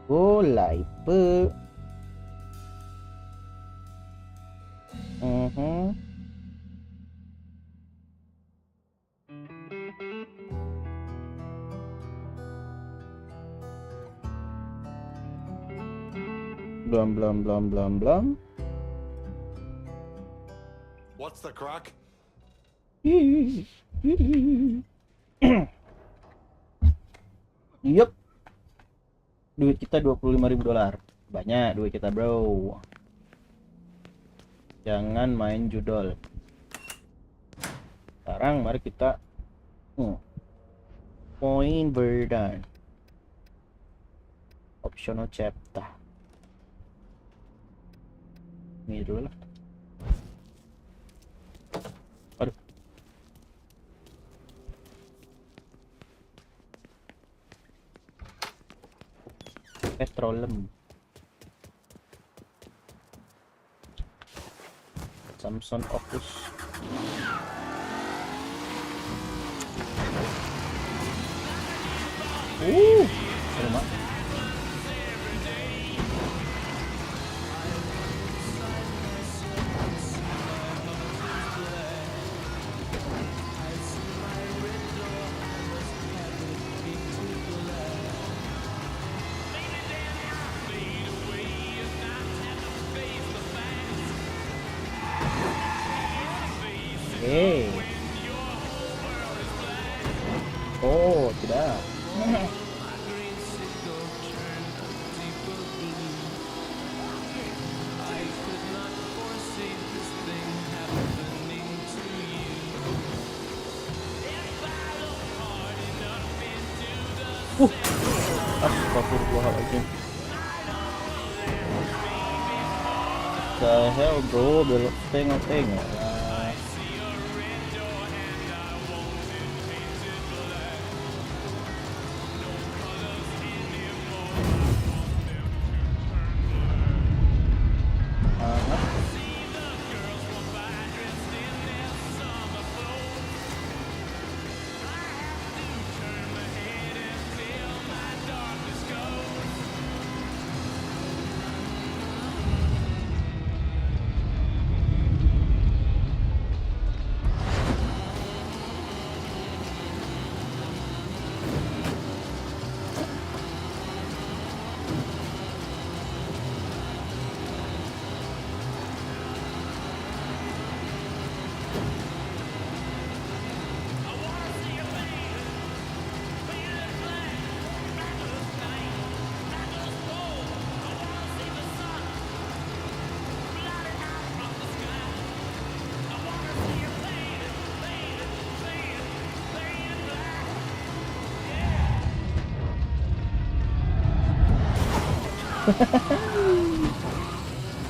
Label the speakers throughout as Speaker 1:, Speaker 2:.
Speaker 1: Oh, Lite. Blam.
Speaker 2: What's the crack?
Speaker 1: Yup. Duit kita $25.000. Banyak duit kita, bro. Jangan main judol. Sekarang mari kita point burden. Optional chapter. Ini dulu lah. Aduh. Petroleum. Samsung Opus. Terima. Oh, tidak. Astagfirullahaladzim. The hell bro, belok tengok-tengok.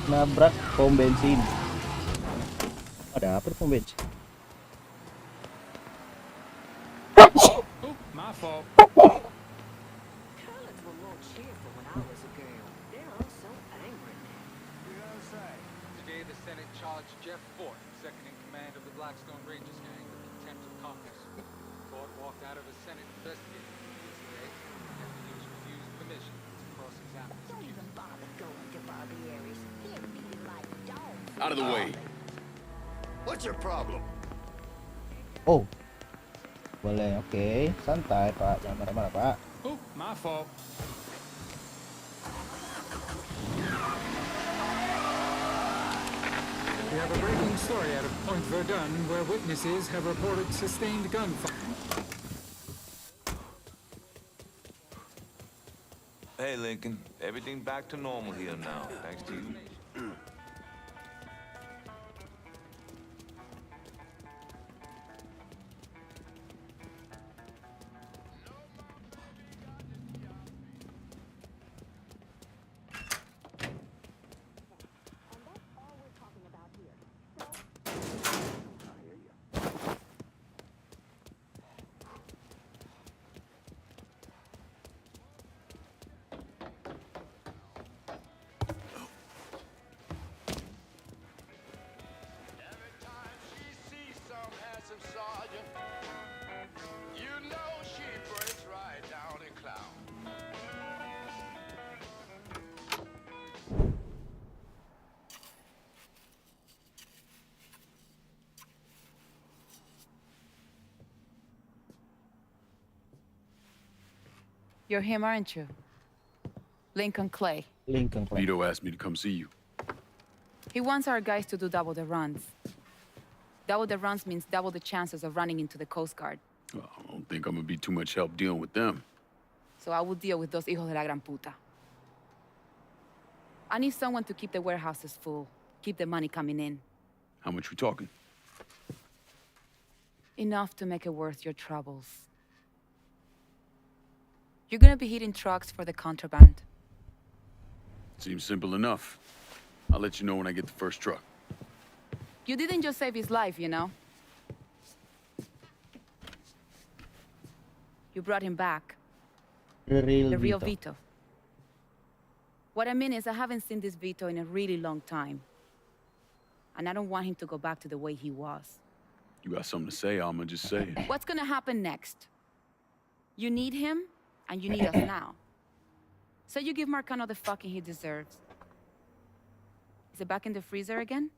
Speaker 1: Nabrak pom bensin. Ada apa di pom bensin?
Speaker 3: My fault.
Speaker 4: Colors were more cheerful when I was a girl. They're all so angry now.
Speaker 3: You know what I'm saying? Today the Senate charged Jeff Fort, second in command of the Blackstone Rangers gang, with contempt of Congress. Fort walked out of a Senate investigating yesterday after he was refused permission to cross-examine his
Speaker 4: Don't
Speaker 3: accused.
Speaker 4: even bother going to Barbieri's. They're beaten like dogs.
Speaker 2: Out of the way. What's your problem?
Speaker 1: Oh, boleh, oke. Santai pak, jangan marah-marah pak.
Speaker 3: Oh, my fault. We have a breaking story out of Point Verdun where witnesses have reported sustained gunfire.
Speaker 5: Hey, Lincoln. Everything back to normal here now, thanks to you.
Speaker 6: You're him, aren't you? Lincoln Clay.
Speaker 1: Lincoln Clay.
Speaker 7: Vito asked me to come see you.
Speaker 6: He wants our guys to do double the runs. Double the runs means double the chances of running into the Coast Guard.
Speaker 7: Well, I don't think I'm gonna be too much help dealing with them.
Speaker 6: So I will deal with those hijos de la gran puta. I need someone to keep the warehouses full, keep the money coming in.
Speaker 7: How much we talking?
Speaker 6: Enough to make it worth your troubles. You're gonna be hitting trucks for the contraband.
Speaker 7: Seems simple enough. I'll let you know when I get the first truck.
Speaker 6: You didn't just save his life, you know? You brought him back.
Speaker 1: The
Speaker 6: Real Vito. What I mean is I haven't seen this Vito in a really long time. And I don't want him to go back to the way he was.
Speaker 7: You got something to say, I'ma just say it.
Speaker 6: What's gonna happen next? You need him, and you need us now. So you give Marcano the fucking he deserves. Is it back in the freezer again?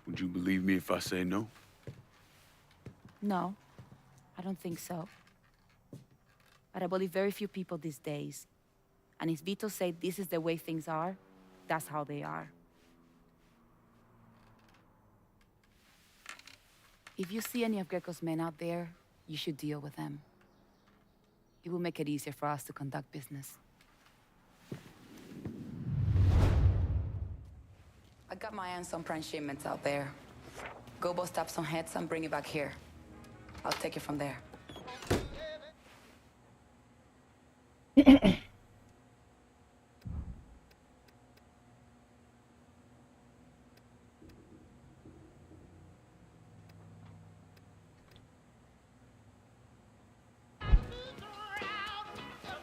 Speaker 7: Would you believe me if I say no?
Speaker 6: No, I don't think so. But I believe very few people these days. And if Vito said this is the way things are, that's how they are. If you see any of Greco's men out there, you should deal with them. It will make it easier for us to conduct business. I got my hands on prime shipments out there. Go bust up some heads and bring it back here. I'll take it from there.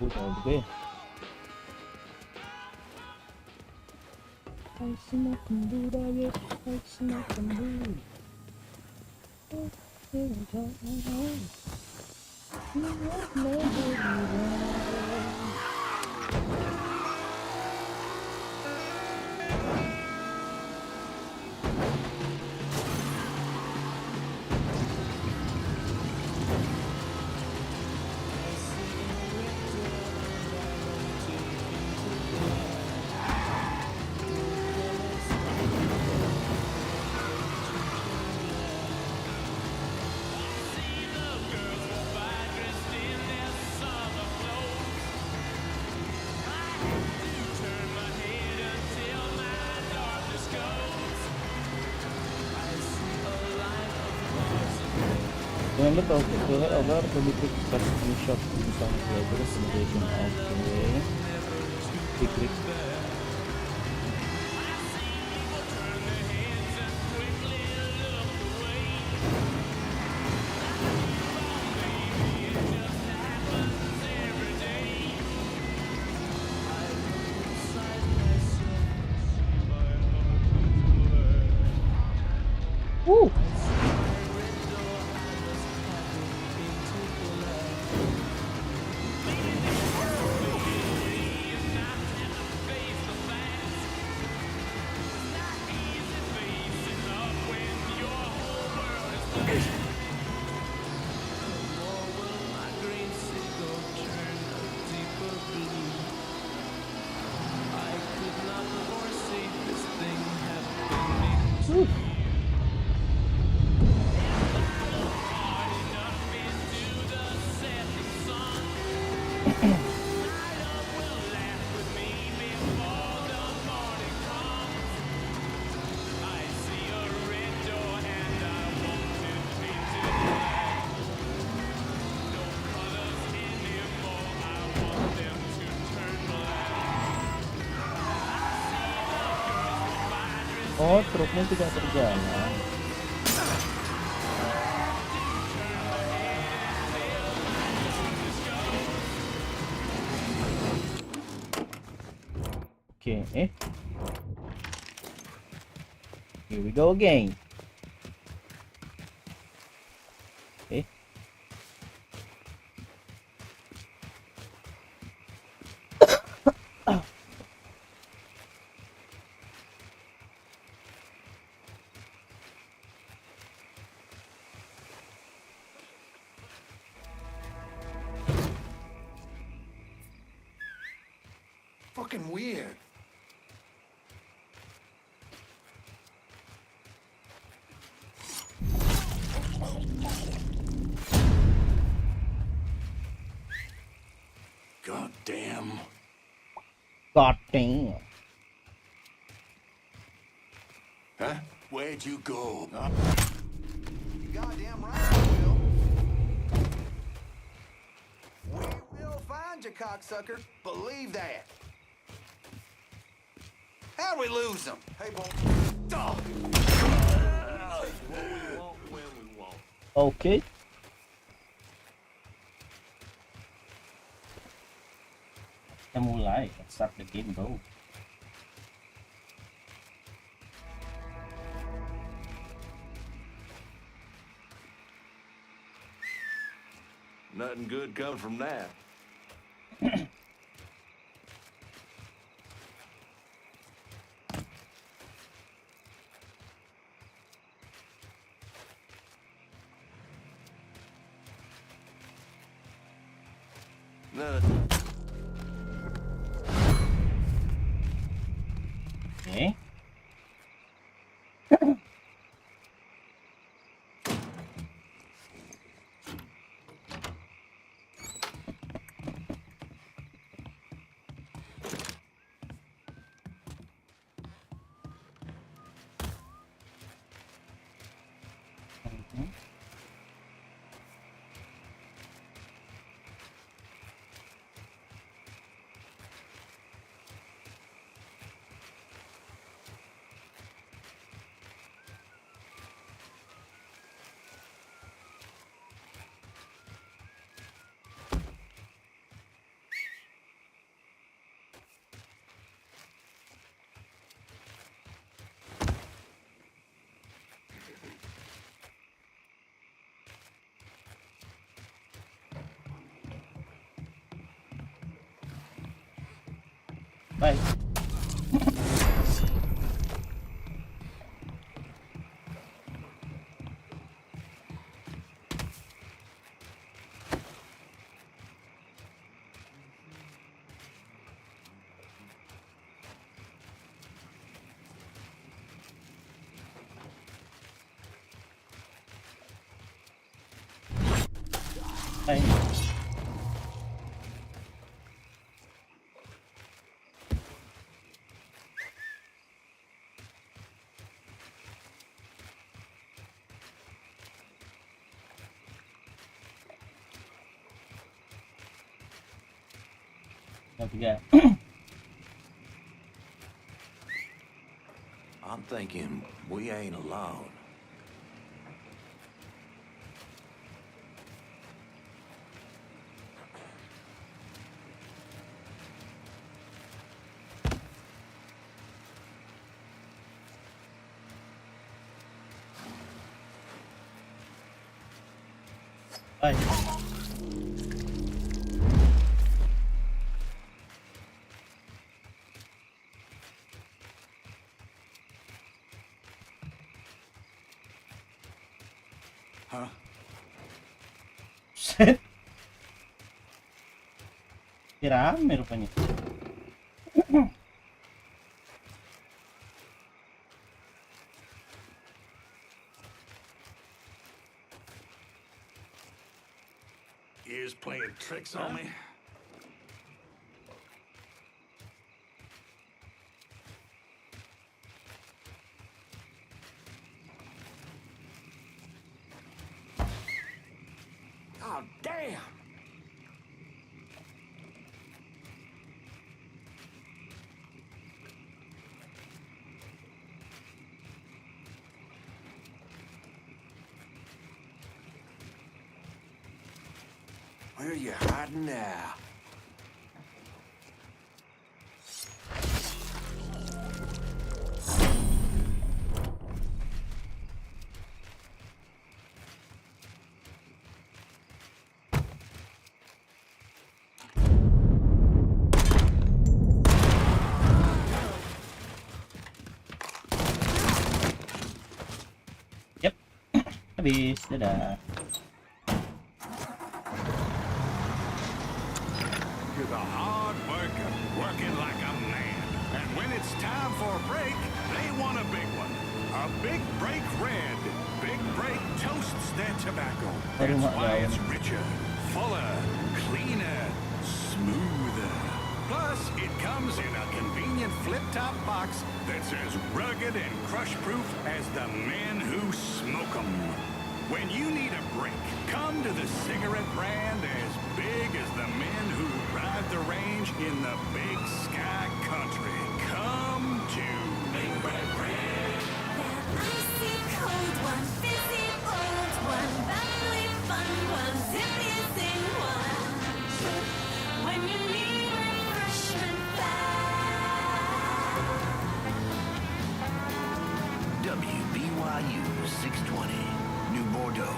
Speaker 1: Tahu juga ya. Remember to head over to the quick shop in some flavor recommendation of the click. Woo! Oh, truknya tidak berjalan. Oke, here we go again.
Speaker 2: fucking weird. God damn.
Speaker 1: God damn.
Speaker 2: Huh? Where'd you go?
Speaker 8: You goddamn right we will. We will find you, cocksucker. Believe that. How'd we lose him? Hey, boy. Dog.
Speaker 1: Okay. Kita mulai. Let's start the game, bro.
Speaker 5: Nothing good coming from that. None.
Speaker 1: Okay. Bye. Bye. Ketiga.
Speaker 2: I'm thinking we ain't alone.
Speaker 1: Bye.
Speaker 2: Huh?
Speaker 1: Set. Rame rupanya.
Speaker 2: Ears playing tricks on me? Oh, damn! Where are you hiding now?
Speaker 1: Yep. Habis, dadah.
Speaker 2: Good is a hard worker, working like a man. And when it's time for a break, they want a big one. A big break red. Big break toasts their tobacco. That's why it's richer, fuller, cleaner, smoother. Plus, it comes in a convenient flip-top box that's as rugged and crush-proof as the men who smoke 'em. When you need a break, come to the cigarette brand as big as the men who ride the range in the Big Sky Country. Come to Big Break Brand.
Speaker 9: Icy cold one, fizzy old one, bubbly fun one, zippy zing one. When you need refreshment fast.
Speaker 10: WBYU 620, New Bordeaux.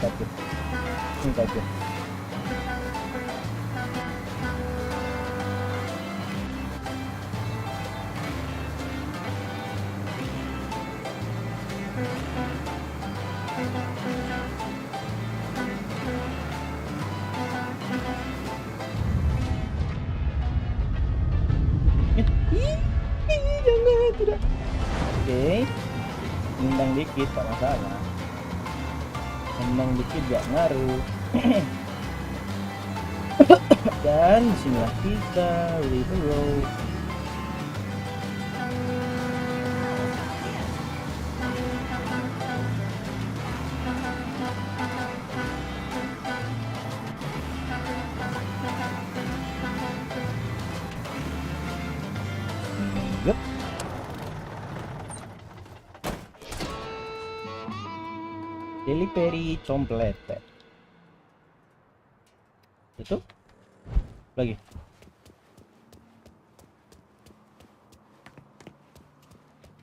Speaker 1: Takut. Takut. Jangan, tidak. Oke. Nendang dikit, tak masalah. Nendang dikit gak ngaruh. Dan disinilah kita leave the road. Yep. Delivery complete. Itu lagi.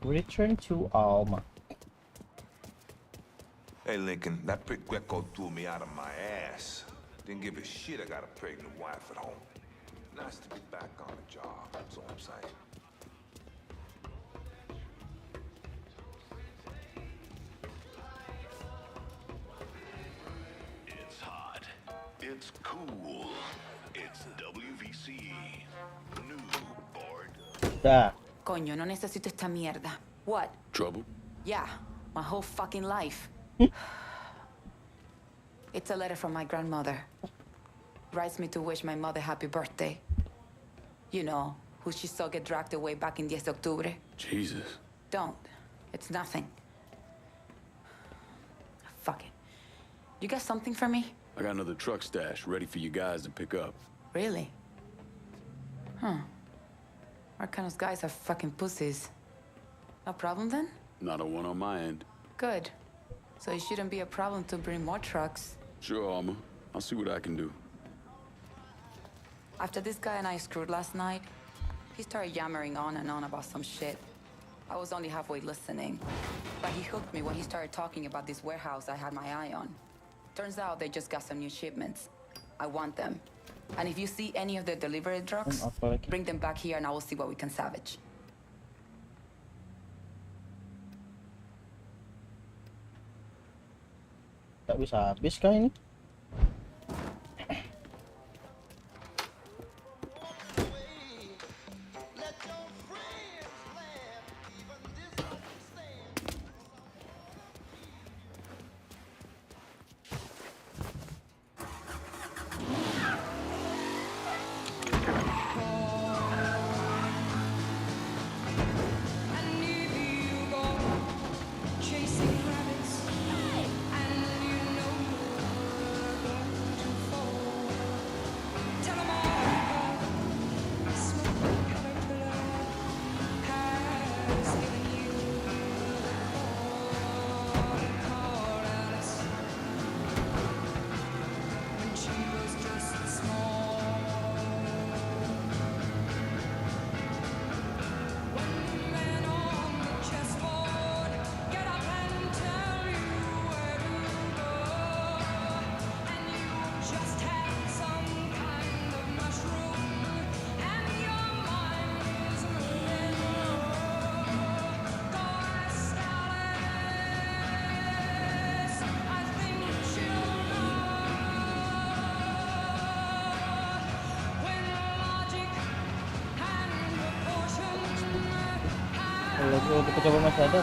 Speaker 1: Return to Alma.
Speaker 5: Hey, Lincoln, that prick Greco threw me out of my ass. Didn't give a shit I got a pregnant wife at home. Nice to be back on the job, that's all I'm saying.
Speaker 2: It's hot. It's cool. It's WVC. New board.
Speaker 1: Dah.
Speaker 6: Coño, no necesito esta mierda. What?
Speaker 7: Trouble?
Speaker 6: Yeah, my whole fucking life. It's a letter from my grandmother. Writes me to wish my mother happy birthday. You know, who she saw get dragged away back in 10 de octubre.
Speaker 7: Jesus.
Speaker 6: Don't. It's nothing. Fuck it. You got something for me?
Speaker 7: I got another truck stash ready for you guys to pick up.
Speaker 6: Really? Huh. Arcano's guys are fucking pussies. No problem then?
Speaker 7: Not a one on my end.
Speaker 6: Good. So it shouldn't be a problem to bring more trucks.
Speaker 7: Sure, Alma. I'll see what I can do.
Speaker 6: After this guy and I screwed last night, he started yammering on and on about some shit. I was only halfway listening. But he hooked me when he started talking about this warehouse I had my eye on. Turns out they just got some new shipments. I want them. And if you see any of the delivery trucks, bring them back here and I will see what we can salvage.
Speaker 1: Tak bisa habis kah ini? Kalau kita coba masih ada.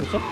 Speaker 1: Usap.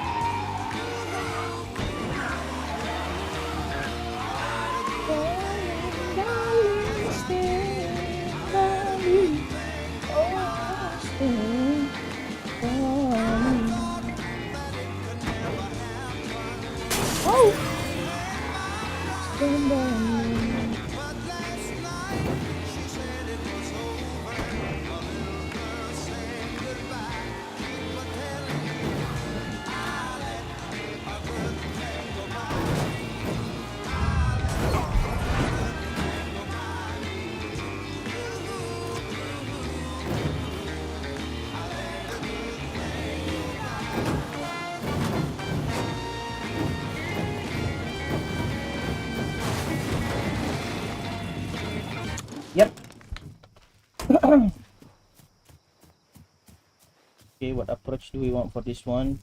Speaker 1: Yep. Okay, what approach do we want for this one?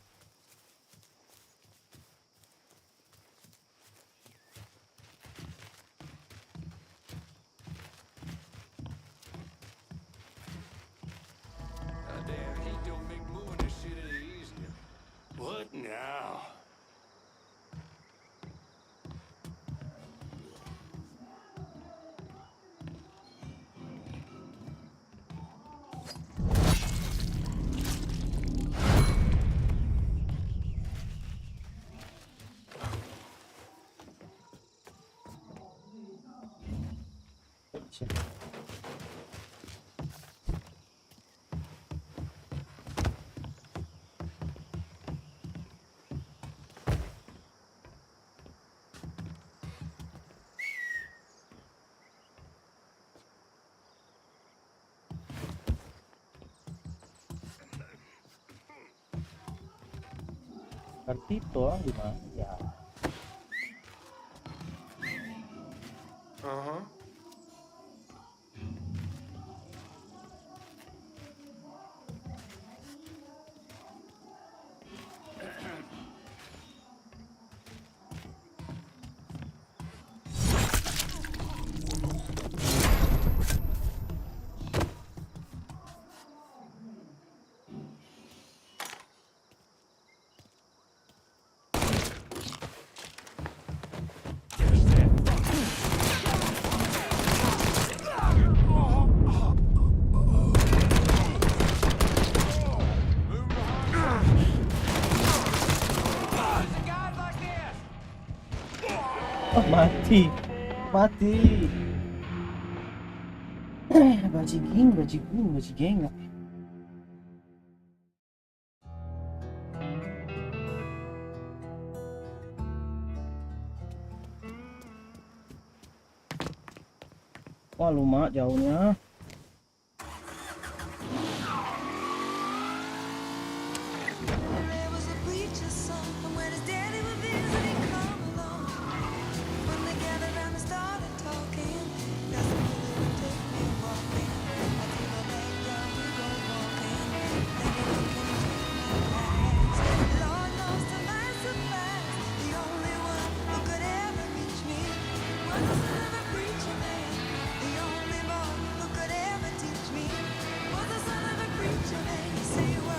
Speaker 2: Damn heat don't make moving this shit any easier. What now?
Speaker 1: Vito gimana? Ya. Mati. Bajigeng. Wah, lumayan jauhnya.
Speaker 9: There was a preacher's son, and when his daddy would visit, he'd come along. When they gathered round and started talking, that's the way would take me walking. I feel a bad guy who go walking, then he look into my eyes. Lord knows to my surprise, the only one who could ever reach me was the son of a preacher man. The only boy who could ever teach me was the son of a preacher man. You say he was.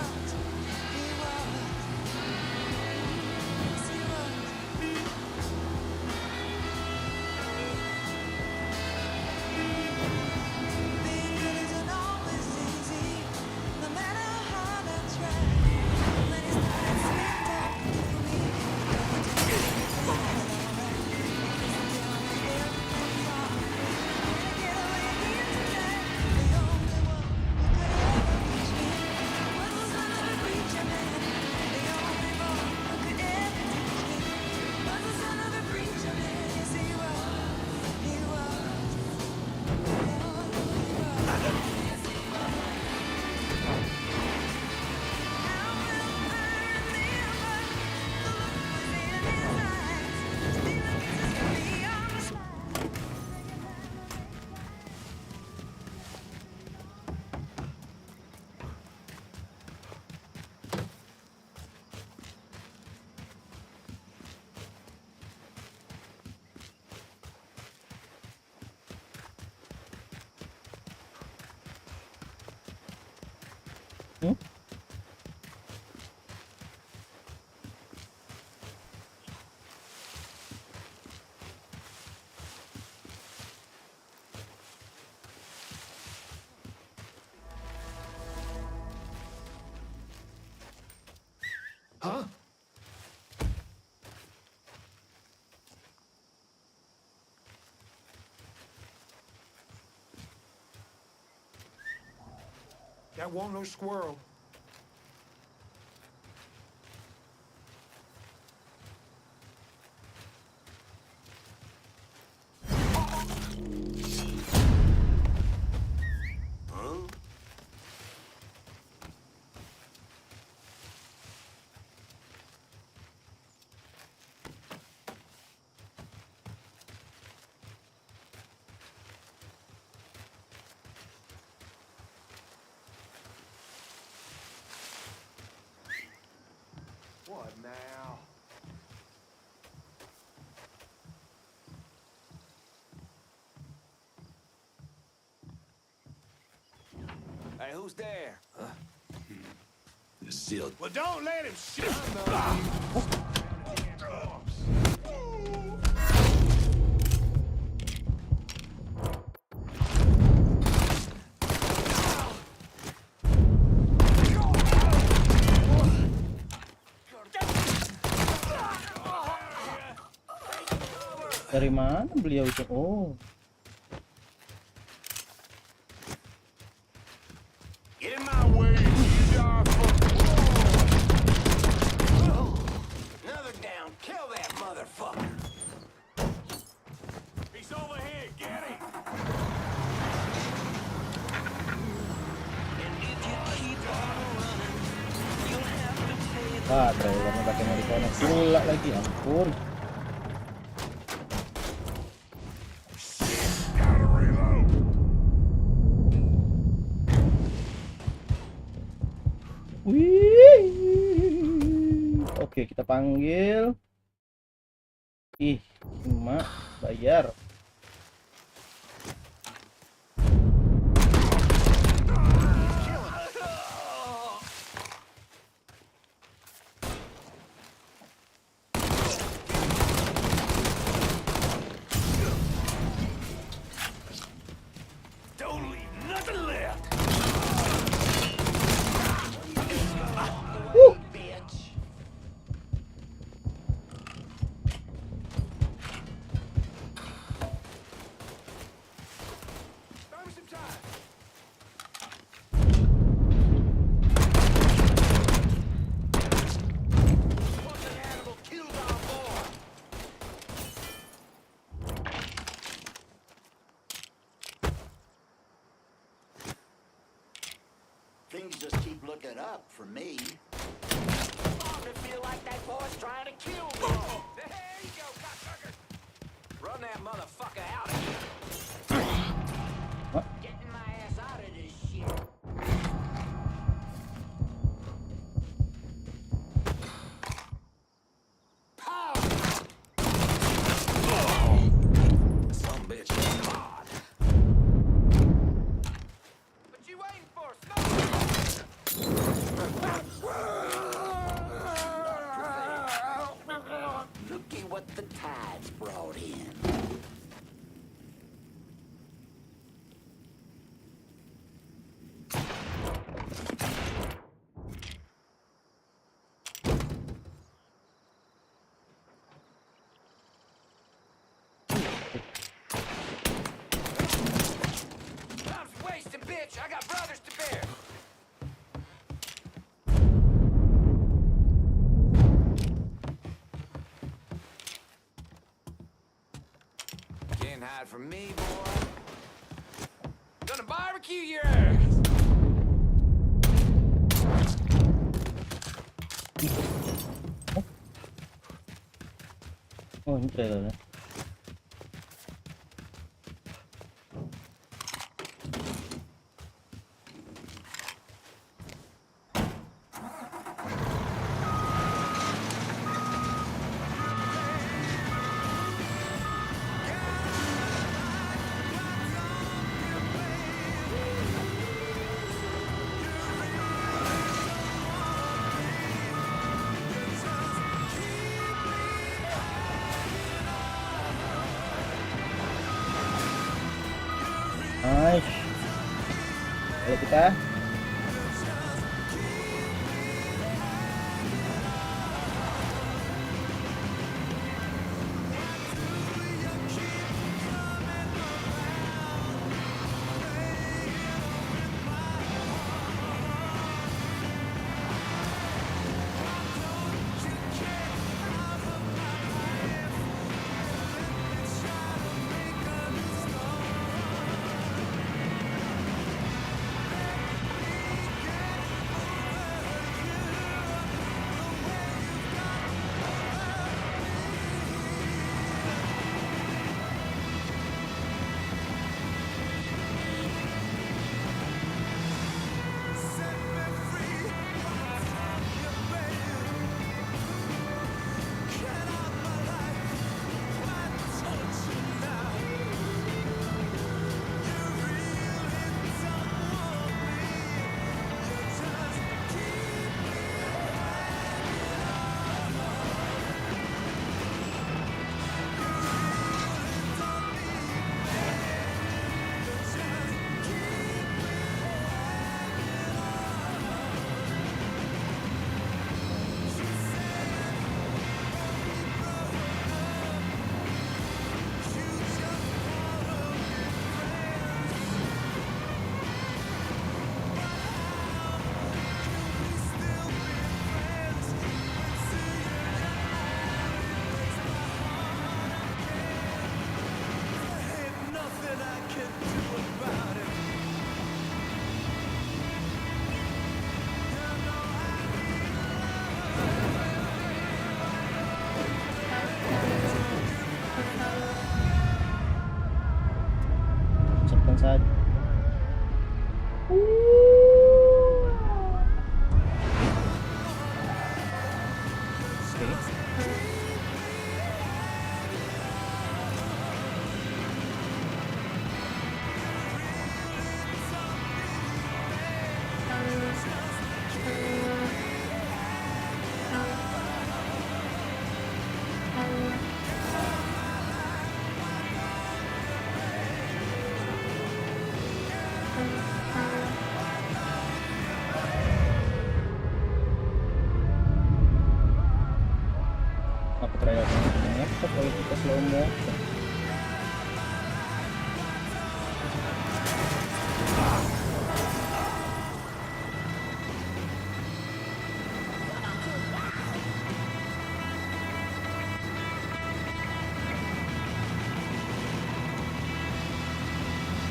Speaker 8: Huh? That won't no squirrel. What now?
Speaker 5: Hey, who's there?
Speaker 10: It's sealed.
Speaker 2: Well, don't let him shoot.
Speaker 1: Dari mana beliau itu? Oh.
Speaker 2: Get in my way, you dog.
Speaker 8: Another down. Kill that motherfucker.
Speaker 2: He's over here. Get him.
Speaker 1: Wah, trailernya pakai mau dikonek pula lagi, ampun. Wih. Oke, kita panggil. Ih, cuma bayar.
Speaker 10: Things just keep looking up for me.
Speaker 8: I feel like that boy's trying to kill me. There you go, cocksucker. Run that motherfucker out of here. Getting my ass out of this shit. Some bitch is hard. What you waiting for? Looky what the tides brought in. Time's wasting, bitch. I got brothers to bear. Can't hide from me, boy. Gonna barbecue your ass.
Speaker 1: Oh, ini trailernya. Nice. Kalau kita saja. Kalau kita slow motion.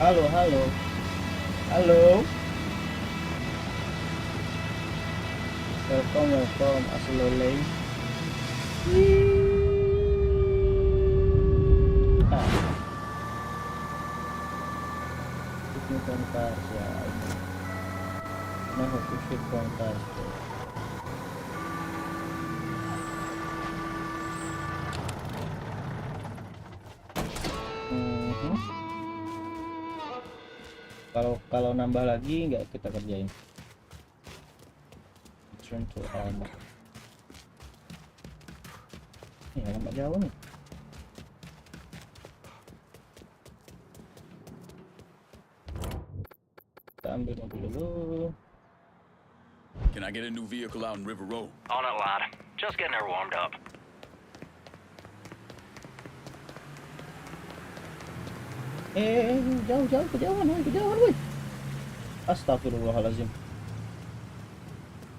Speaker 1: Halo. Welcome Aslolay. Pushing kontas ya. Nah, pushing kontas. Kalau nambah lagi nggak kita kerjain. Turn to armor. Ya, nggak jauh nih. Kita ambil mobil dulu.
Speaker 7: Can I get a new vehicle out in River Road?
Speaker 11: On it, lad. Just getting her warmed up.
Speaker 1: Jauh, kejauhan, woi. Astagfirullahalazim.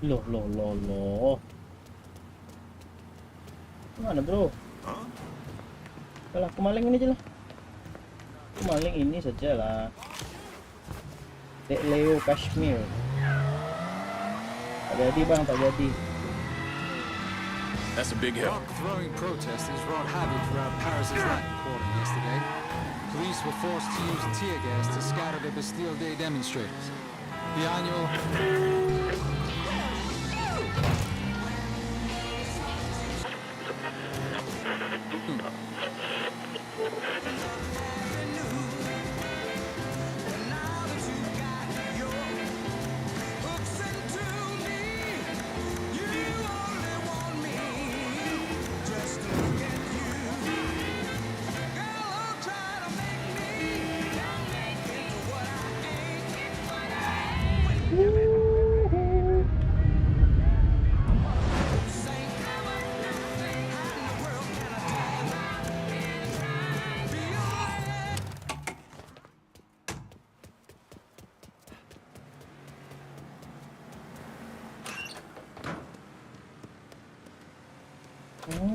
Speaker 1: Loh. Mana, bro? Alah, kemaling ini aja lah. Kemaling ini saja lah. Dek Leo Kashmir. Tak jadi bang, tak jadi.
Speaker 7: That's a big help.
Speaker 3: Throwing protesters wrought havoc throughout Paris's Latin Quarter yesterday. Police were forced to use tear gas to scatter the Bastille Day demonstrators. The annual...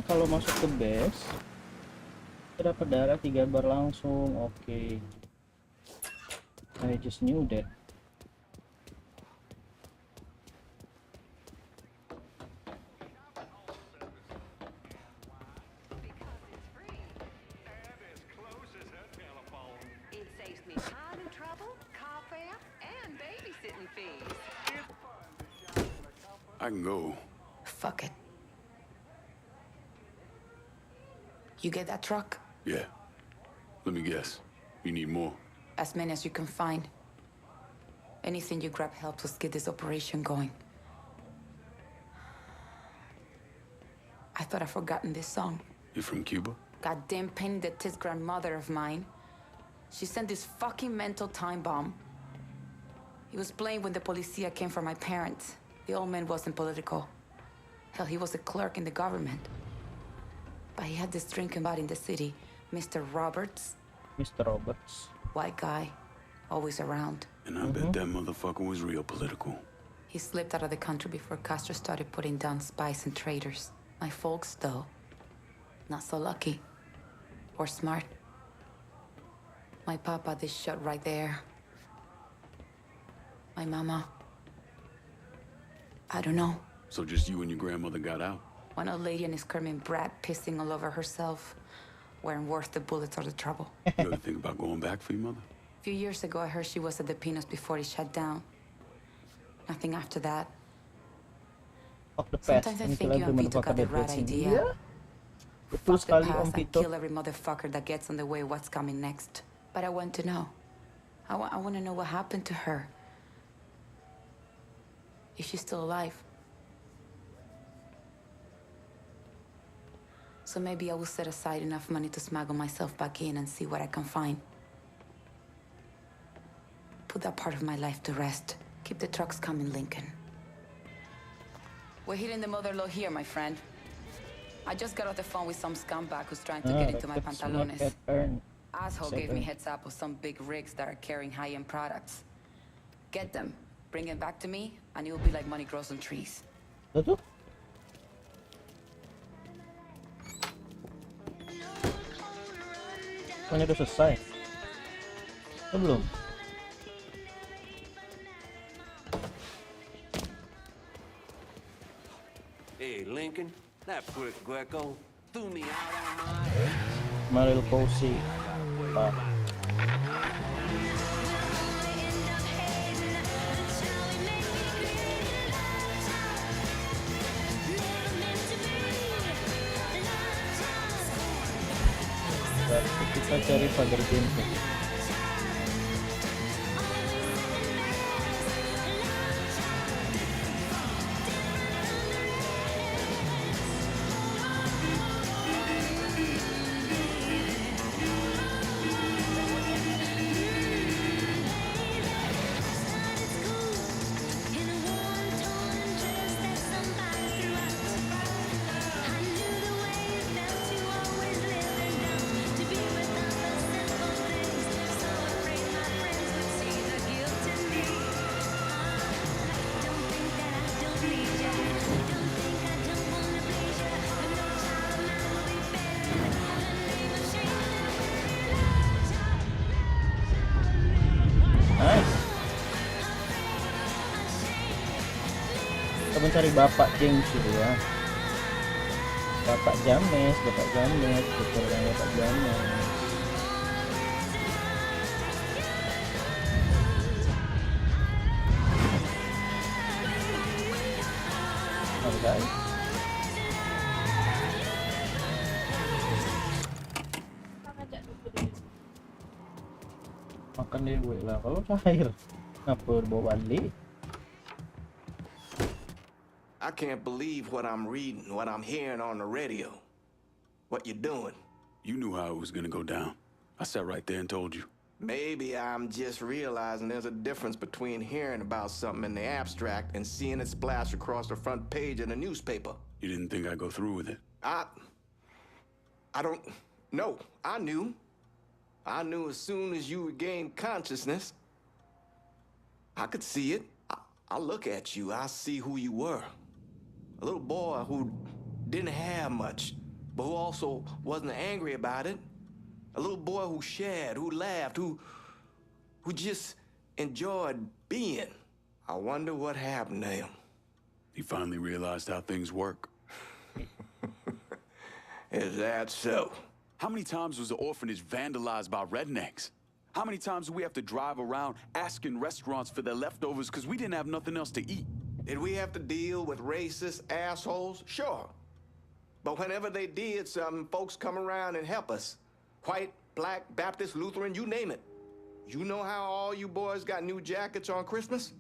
Speaker 1: Kalau masuk ke base kita dapat darah 3 bar langsung. Oke. I just knew that.
Speaker 4: It saves me time and trouble, car fare, and babysitting fees.
Speaker 7: I can go.
Speaker 6: Fuck it. You get that truck?
Speaker 7: Yeah. Let me guess. You need more?
Speaker 6: As many as you can find. Anything you grab helps us get this operation going. I thought I'd forgotten this song.
Speaker 7: You from Cuba?
Speaker 6: Goddamn pain in the tits grandmother of mine. She sent this fucking mental time bomb. He was playing when the policia came for my parents. The old man wasn't political. Hell, he was a clerk in the government. But he had this drinking buddy in the city, Mr. Roberts.
Speaker 1: Mr. Roberts.
Speaker 6: White guy, always around.
Speaker 7: And I bet that motherfucker was real political.
Speaker 6: He slipped out of the country before Castro started putting down spies and traitors. My folks, though, not so lucky. Or smart. My papa, this shot right there. My mama, I don't know.
Speaker 7: So just you and your grandmother got out?
Speaker 6: One old lady and a screaming brat pissing all over herself weren't worth the bullets or the trouble.
Speaker 7: You ever think about going back for your mother?
Speaker 6: A few years ago, I heard she was at the Pinos before it shut down. Nothing after that. Sometimes I think you and Vito got the right idea.
Speaker 1: Betul
Speaker 6: Fuck the
Speaker 1: sekali Om
Speaker 6: past and
Speaker 1: Vito.
Speaker 6: kill every motherfucker that gets on the way of what's coming next. But I want to know. I want to know what happened to her. If she's still alive. So maybe I will set aside enough money to smuggle myself back in and see what I can find. Put that part of my life to rest. Keep the trucks coming, Lincoln. We're hitting the mother load here, my friend. I just got off the phone with some scumbag who's trying to get into my pantalones. Asshole gave me heads up of some big rigs that are carrying high-end products. Get them, bring it back to me, and it will be like money grows on trees.
Speaker 1: Betul? Pokoknya udah selesai. Belum?
Speaker 8: Hey, Lincoln, that prick Greco threw me out on my ass.
Speaker 1: Mdrill cozy. Kita cari pagar pintu. Kita mencari Bapak Gamesir ya. Bapak James, betul yang Bapak James. Oke. Makan deh gue lah, kalau cair ngapa bawa balik.
Speaker 10: I can't believe what I'm reading, what I'm hearing on the radio. What you doing?
Speaker 7: You knew how it was gonna go down. I sat right there and told you.
Speaker 10: Maybe I'm just realizing there's a difference between hearing about something in the abstract and seeing it splashed across the front page of the newspaper.
Speaker 7: You didn't think I'd go through with it?
Speaker 10: I don't know. I knew. I knew as soon as you regained consciousness. I could see it. I look at you, I see who you were. A little boy who didn't have much, but who also wasn't angry about it. A little boy who shared, who laughed, who just enjoyed being. I wonder what happened to him.
Speaker 7: He finally realized how things work.
Speaker 10: Is that so?
Speaker 7: How many times was the orphanage vandalized by rednecks? How many times do we have to drive around asking restaurants for their leftovers because we didn't have nothing else to eat?
Speaker 10: Did we have to deal with racist assholes? Sure. But whenever they did something, folks come around and help us. White, black, Baptist, Lutheran, you name it. You know how all you boys got new jackets on Christmas?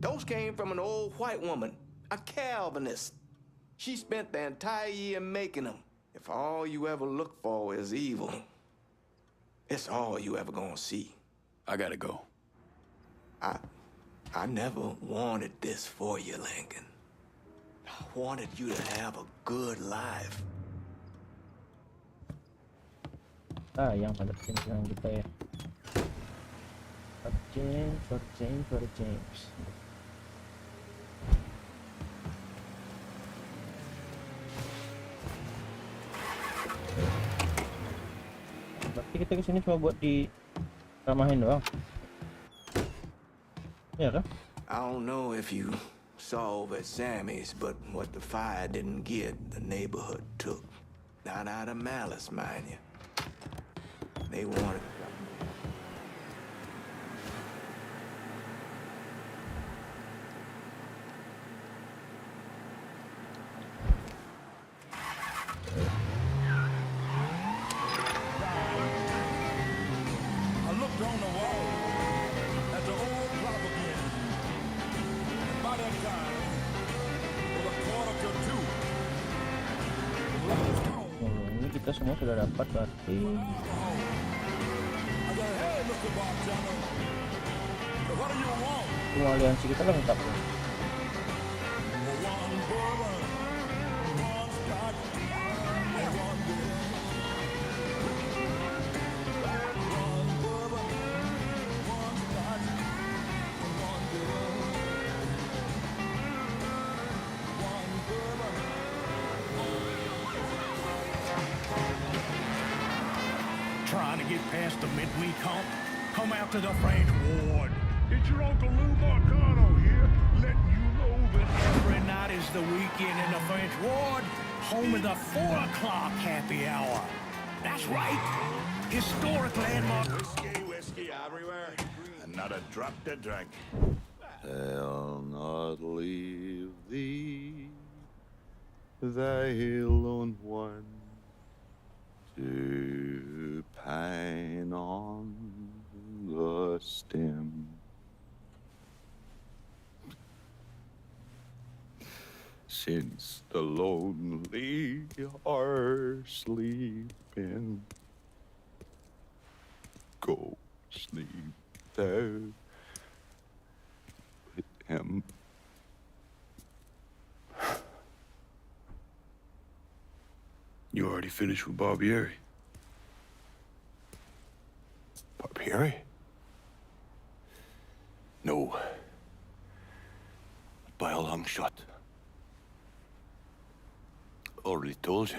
Speaker 10: Those came from an old white woman, a Calvinist. She spent the entire year making them. If all you ever look for is evil, it's all you ever gonna see.
Speaker 7: I gotta go.
Speaker 10: I never wanted this for you, Lincoln. I wanted you to have a good life.
Speaker 1: Yang ada yang kita ya. James. Berarti kita kesini cuma buat di ramahin doang. Ya kan?
Speaker 10: I don't know if you saw over at Sammy's, but what the fire didn't get, the neighborhood took. Not out of malice, mind you. They wanted...
Speaker 2: I looked on the wall at the old clock again. And by that time, it was 1:45.
Speaker 1: Ini kita semua sudah dapat berarti. Semua aliansi kita lengkap ya.
Speaker 2: Trying to get past the midweek hump? Come out to the French Ward. It's your Uncle Lou Marcano here, letting you know But every night is the weekend in the French Ward, home of the 4 o'clock happy hour. That's right. Historic landmark.
Speaker 5: Whiskey everywhere. And not a drop to drink.
Speaker 12: I'll not leave thee, thy lone one, to pine on the stem. Since the lonely are sleeping, go sleep thou with him.
Speaker 7: You already finished with Barbieri?
Speaker 12: Barbieri? No. By a long shot. Already told you.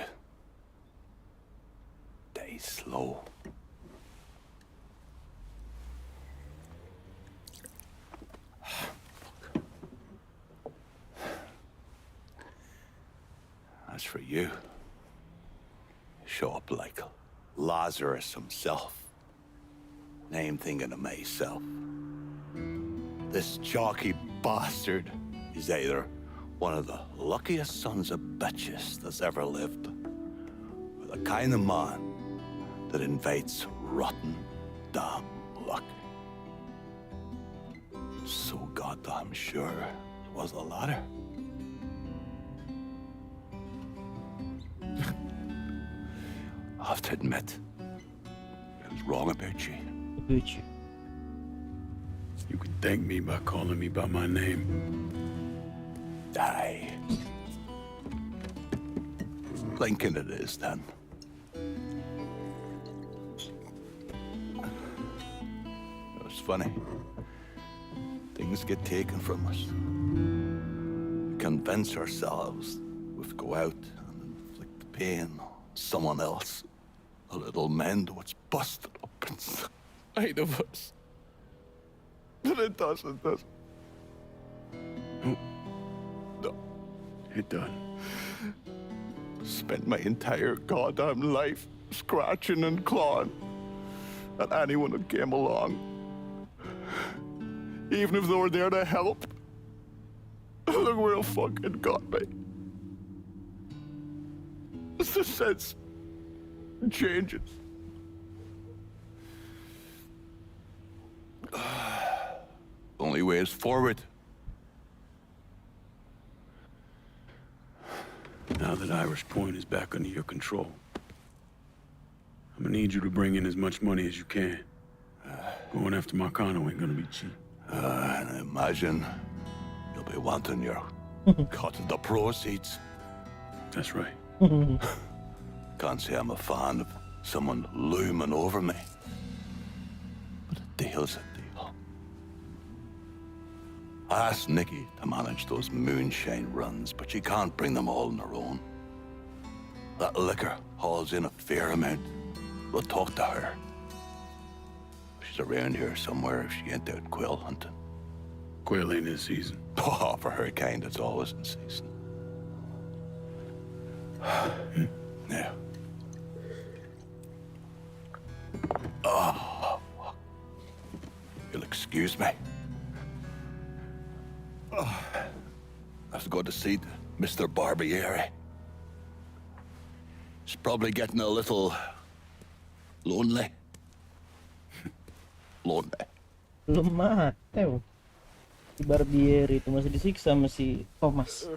Speaker 12: Die slow. As for you, show up like Lazarus himself. And I'm thinking to myself, this chalky bastard is either one of the luckiest sons of bitches that's ever lived, or the kind of man that invites rotten damn luck. So goddamn sure it was the latter. I have to admit, I was wrong about you.
Speaker 1: About you.
Speaker 7: You can thank me by calling me by my name.
Speaker 12: Die. Lincoln it is, then. It's funny. Things get taken from us. We convince ourselves we have to go out and inflict the pain on someone else. A little mend what's busted up inside of us. But it doesn't, does it? No.
Speaker 7: It done.
Speaker 12: Spent my entire goddamn life scratching and clawing at anyone that came along. Even if they were there to help. Look where it fucking got me. It's the sense changes. Only way is forward.
Speaker 7: Now that Irish Point is back under your control, I'm gonna need you to bring in as much money as you can. Going after Marcano ain't gonna be cheap.
Speaker 12: And I imagine you'll be wanting your cut of the proceeds.
Speaker 7: That's right.
Speaker 12: Can't say I'm a fan of someone looming over me. But a deal's a deal. I asked Nikki to manage those moonshine runs, but she can't bring them all on her own. That liquor hauls in a fair amount. We'll talk to her. She's around here somewhere if she ain't out quail hunting.
Speaker 7: Quail ain't in season.
Speaker 12: Oh, for her kind, it's always in season. Now. Oh, fuck. You'll excuse me. Oh, I have to go to see Mr. Barbieri. He's probably getting a little lonely. Lonely.
Speaker 1: Belum mati. Si Barbieri itu masih disiksa sama si Thomas.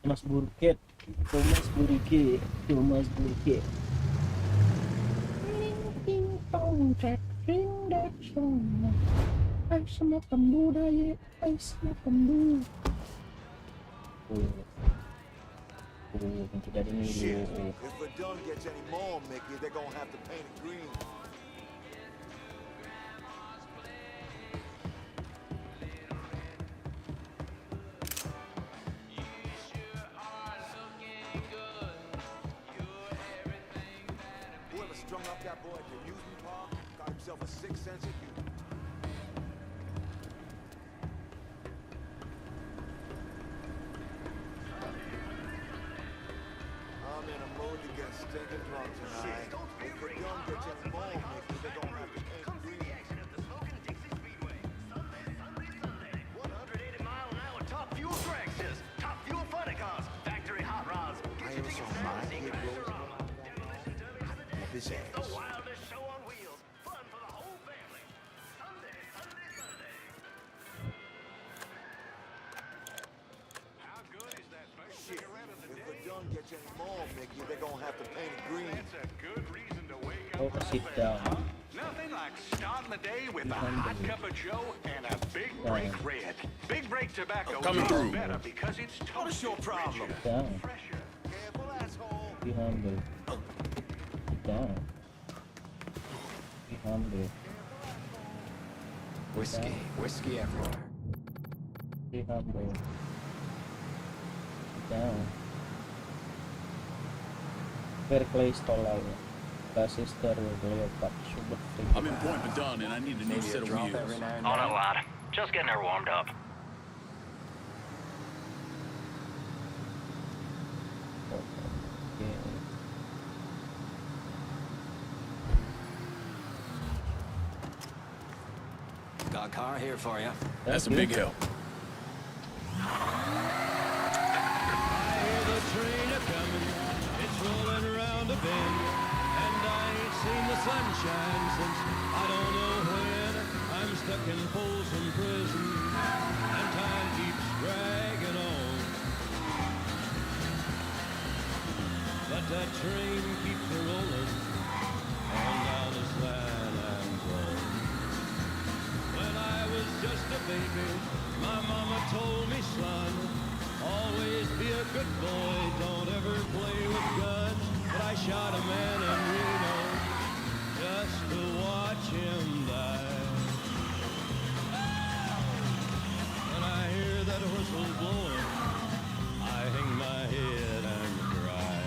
Speaker 1: Thomas Burke. Thomas Burke. Thomas Burke. Ay sama pembudaya, ay sama pembunuh. Tidak ada
Speaker 5: Shit.
Speaker 1: ini.
Speaker 5: If Verdun gets any more, Mickey, they're gonna have to paint it green. Whoever strung up that boy at the amusement park got himself a sixth sense of humor.
Speaker 10: stinking drunk tonight. If the gun gets involved, Mickey, they're gonna have to paint green.
Speaker 8: 180 mile an hour top fuel tractors, top fuel funny cars, factory hot rods.
Speaker 10: I am so mad. It rolls up his ass.
Speaker 8: The wildest show on wheels, fun for the whole family. Sunday, Sunday, Sunday.
Speaker 2: How good is that first
Speaker 10: Shit,
Speaker 2: cigarette of the
Speaker 10: if
Speaker 2: day?
Speaker 10: the gun gets involved, Mickey, they're gonna have to paint it green.
Speaker 2: That's a good reason to wake
Speaker 1: Oh,
Speaker 2: up.
Speaker 1: sit down.
Speaker 2: Nothing like starting the day with a hot cup of Joe and a Big Break Red. Big Break tobacco
Speaker 7: Coming
Speaker 2: tastes
Speaker 7: through.
Speaker 2: better because it's toasted.
Speaker 10: What is your problem?
Speaker 1: Down.
Speaker 2: Fresher.
Speaker 10: Careful, asshole.
Speaker 1: Be humble. Down. Be humble.
Speaker 8: Whiskey everywhere.
Speaker 1: Be humble. Down. Fair play stolal. Kasih leopard super
Speaker 7: I'm in Point Madonna and I need a new set of wheels.
Speaker 11: Oh, no, lad. Just getting her warmed up.
Speaker 8: Got a car here for you.
Speaker 7: That's a big help.
Speaker 13: The train a-comin', it's rolling around a bend, and I ain't seen the sunshine since I don't know when. I'm stuck in Folsom Prison, and time keeps dragging on. But that train keeps a-rolling on down this line I'm going. When I was just a baby, my mama told me, son, always be a good boy, don't ever play with guns. But I shot a man in Reno just to watch him die. When I hear that whistle blowing, I hang my head and cry.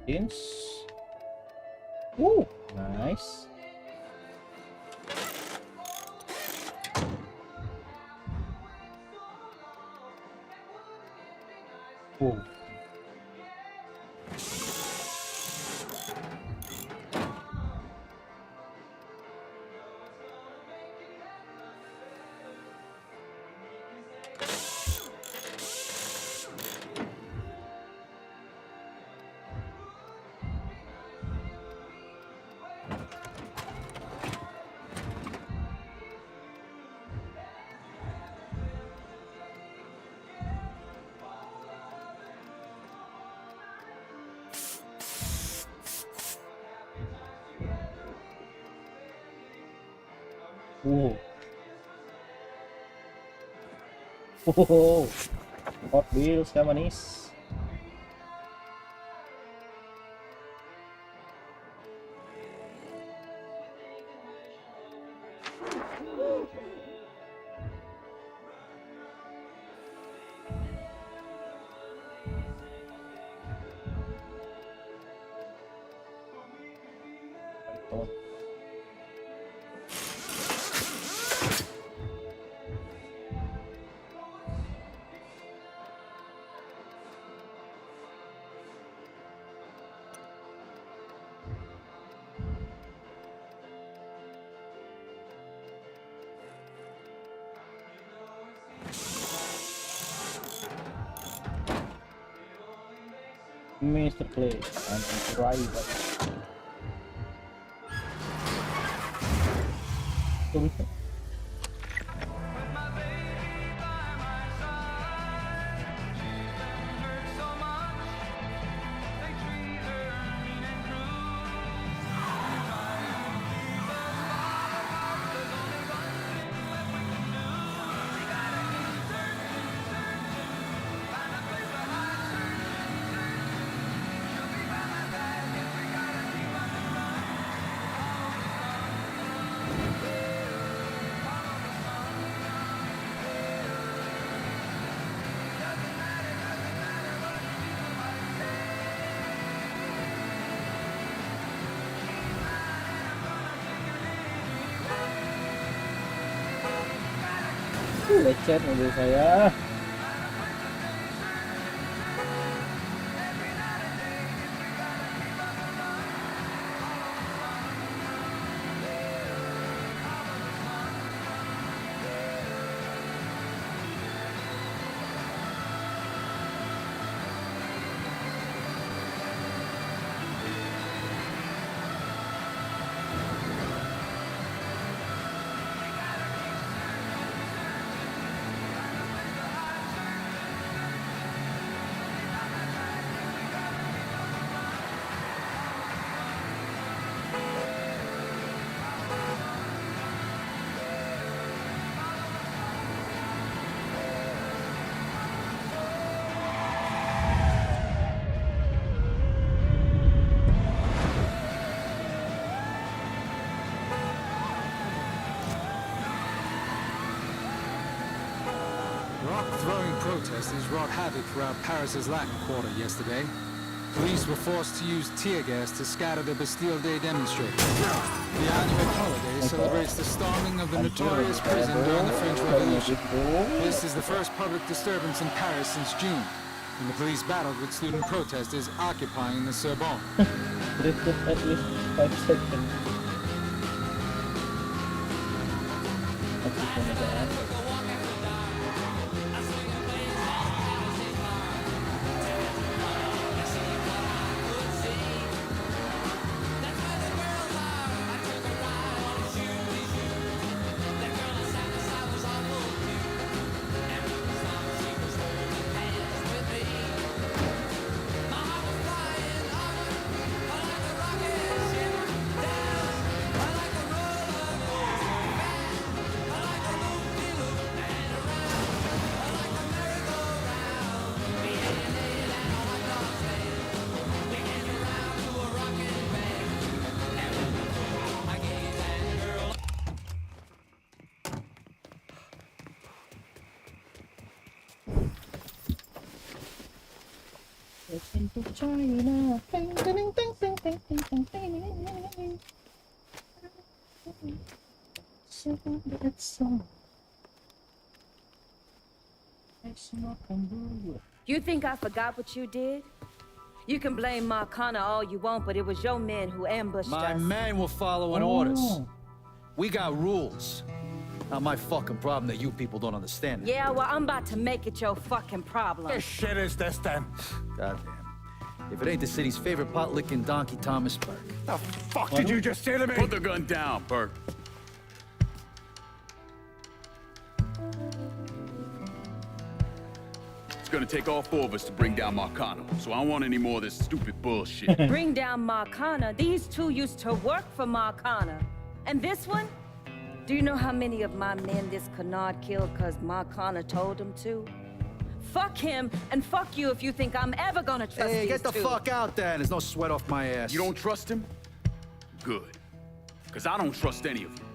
Speaker 1: Jeans. Ooh, nice. Ooh. Wow. Oh, Hot Wheels ka manis. Oh. Mr. Play and driver. Lecet mobil saya.
Speaker 3: Throwing protesters wrought havoc throughout Paris's Latin Quarter yesterday. Police were forced to use tear gas to scatter the Bastille Day demonstrators. The annual holiday celebrates the storming of the notorious prison during the French Revolution. This is the first public disturbance in Paris since June, when the police battled with student protesters occupying the Sorbonne.
Speaker 1: Drift at least 5 seconds. Into China.
Speaker 14: You think I forgot what you did? You can blame Marcana all you want, but it was your men who ambushed us.
Speaker 15: My men were following orders. We got rules. Not my fucking problem that you people don't understand.
Speaker 14: Yeah, well, I'm about to make it your fucking problem.
Speaker 15: What shit is this then? Goddamn. If it ain't the city's favorite pot-licking donkey, Thomas Burke.
Speaker 7: The fuck did you just say to me? Put the gun down, Burke. It's gonna take all 4 of us to bring down Marcano, so I don't want any more of this stupid bullshit.
Speaker 14: Bring down Marcana? These two used to work for Marcana. And this one? Do you know how many of my men this canard killed because Marcana told him to? Fuck him, and fuck you if you think I'm ever gonna trust these
Speaker 15: Hey, get the
Speaker 14: two.
Speaker 15: fuck out then. There's no sweat off my ass.
Speaker 7: You don't trust him? Good. Because I don't trust any of you.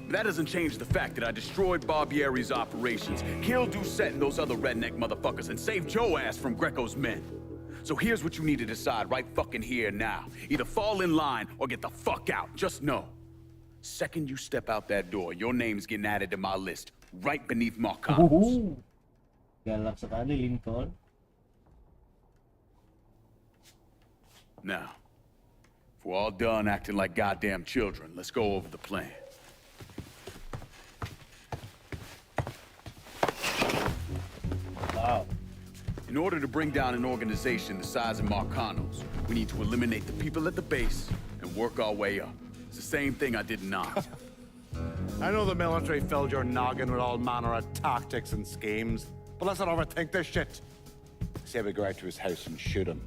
Speaker 7: But that doesn't change the fact that I destroyed Barbieri's operations, killed Doucette and those other redneck motherfuckers, and saved Joe ass from Greco's men. So here's what you need to decide right fucking here now. Either fall in line or get the fuck out. Just know. Second you step out that door, your name's getting added to my list, right beneath Marcano's.
Speaker 1: Galak sekali Lincoln.
Speaker 7: Now, if we're all done acting like goddamn children, let's go over the plan.
Speaker 1: Wow.
Speaker 7: In order to bring down an organization the size of Marcano's, we need to eliminate the people at the base and work our way up. It's the same thing I did in Nine.
Speaker 16: I know the military filled your noggin with all manner of tactics and schemes, but let's not overthink this shit.
Speaker 17: Say we go out to his house and shoot him.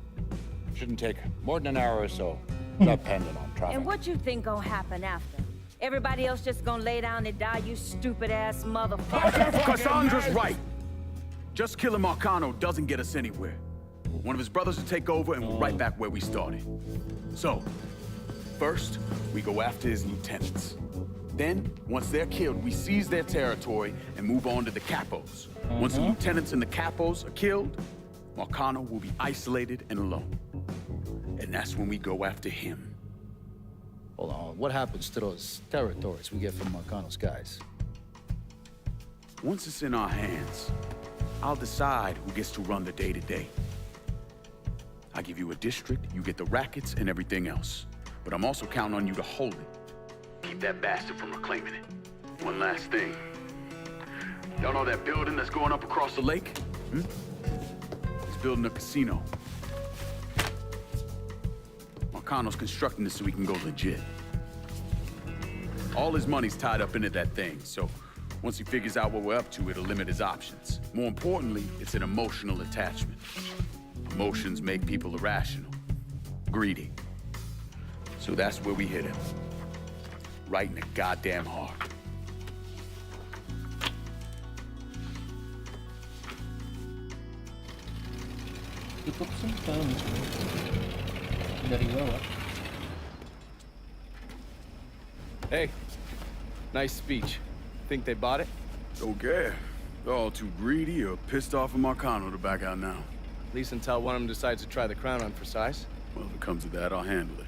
Speaker 17: Shouldn't take more than an hour or so, depending on traffic.
Speaker 14: And what you think gonna happen after? Everybody else just gonna lay down and die, you stupid-ass motherfucker?
Speaker 7: Cassandra's right! Just killing Marcano doesn't get us anywhere. One of his brothers will take over and we're right back where we started. So, first, we go after his lieutenants. Then, once they're killed, we seize their territory and move on to the capos. Once the lieutenants and the capos are killed, Marcano will be isolated and alone. And that's when we go after him.
Speaker 15: Hold on, what happens to those territories we get from Marcano's guys?
Speaker 7: Once it's in our hands, I'll decide who gets to run the day-to-day. I give you a district, you get the rackets and everything else. But I'm also counting on you to hold it. Keep that bastard from reclaiming it. One last thing. Y'all know that building that's going up across the lake? He's building a casino. Marcano's constructing this so he can go legit. All his money's tied up into that thing, so once he figures out what we're up to, it'll limit his options. More importantly, it's an emotional attachment. Emotions make people irrational, greedy. So that's where we hit him. Right in the goddamn heart.
Speaker 1: Cukup simpel. Dari bawah.
Speaker 18: Hey, nice speech. Think they bought it?
Speaker 7: Okay. They're all too greedy or pissed off at Marcano to back out now.
Speaker 18: At least until one of them decides to try the crown on for size.
Speaker 7: Well, if it comes to that, I'll handle it.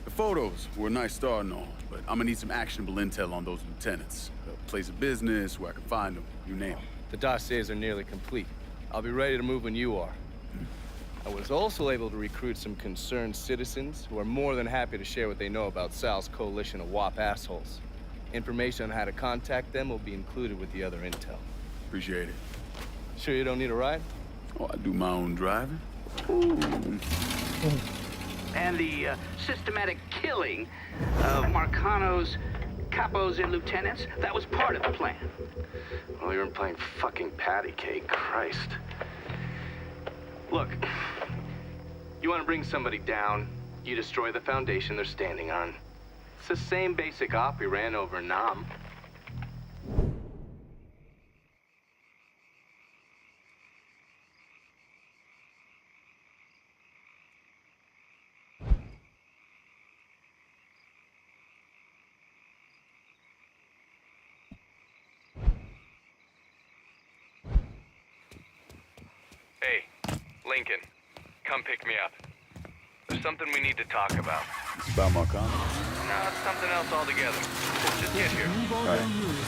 Speaker 7: The photos were a nice start and all, but I'm gonna need some actionable intel on those lieutenants. A place of business, where I can find them, you name it.
Speaker 18: The dossiers are nearly complete. I'll be ready to move when you are. I was also able to recruit some concerned citizens who are more than happy to share what they know about Sal's coalition of WAP assholes. Information on how to contact them will be included with the other intel.
Speaker 7: Appreciate it.
Speaker 18: Sure you don't need a ride?
Speaker 7: Oh, I do my own driving.
Speaker 19: And the systematic killing of Marcano's capos and lieutenants, that was part of the plan.
Speaker 20: Well, you're playing fucking patty cake, Christ.
Speaker 18: Look, you want to bring somebody down, you destroy the foundation they're standing on. It's the same basic op we ran over in Nam.
Speaker 20: Hey, Lincoln, come pick me up. There's something we need to talk about.
Speaker 7: It's about Marcano?
Speaker 20: No, it's something else altogether. Just get here.
Speaker 21: News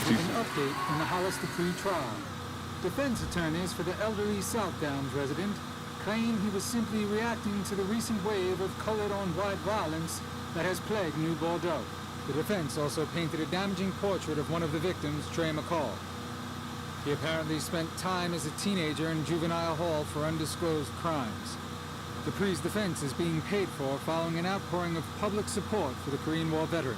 Speaker 21: with an update in the Hollister trial. Defense attorneys for the elderly South Downs resident claim he was simply reacting to the recent wave of colored-on-white violence that has plagued New Bordeaux. The defense also painted a damaging portrait of one of the victims, Trey McCall. He apparently spent time as a teenager in juvenile hall for undisclosed crimes. Dupree's defense is being paid for following an outpouring of public support for the Korean War veteran.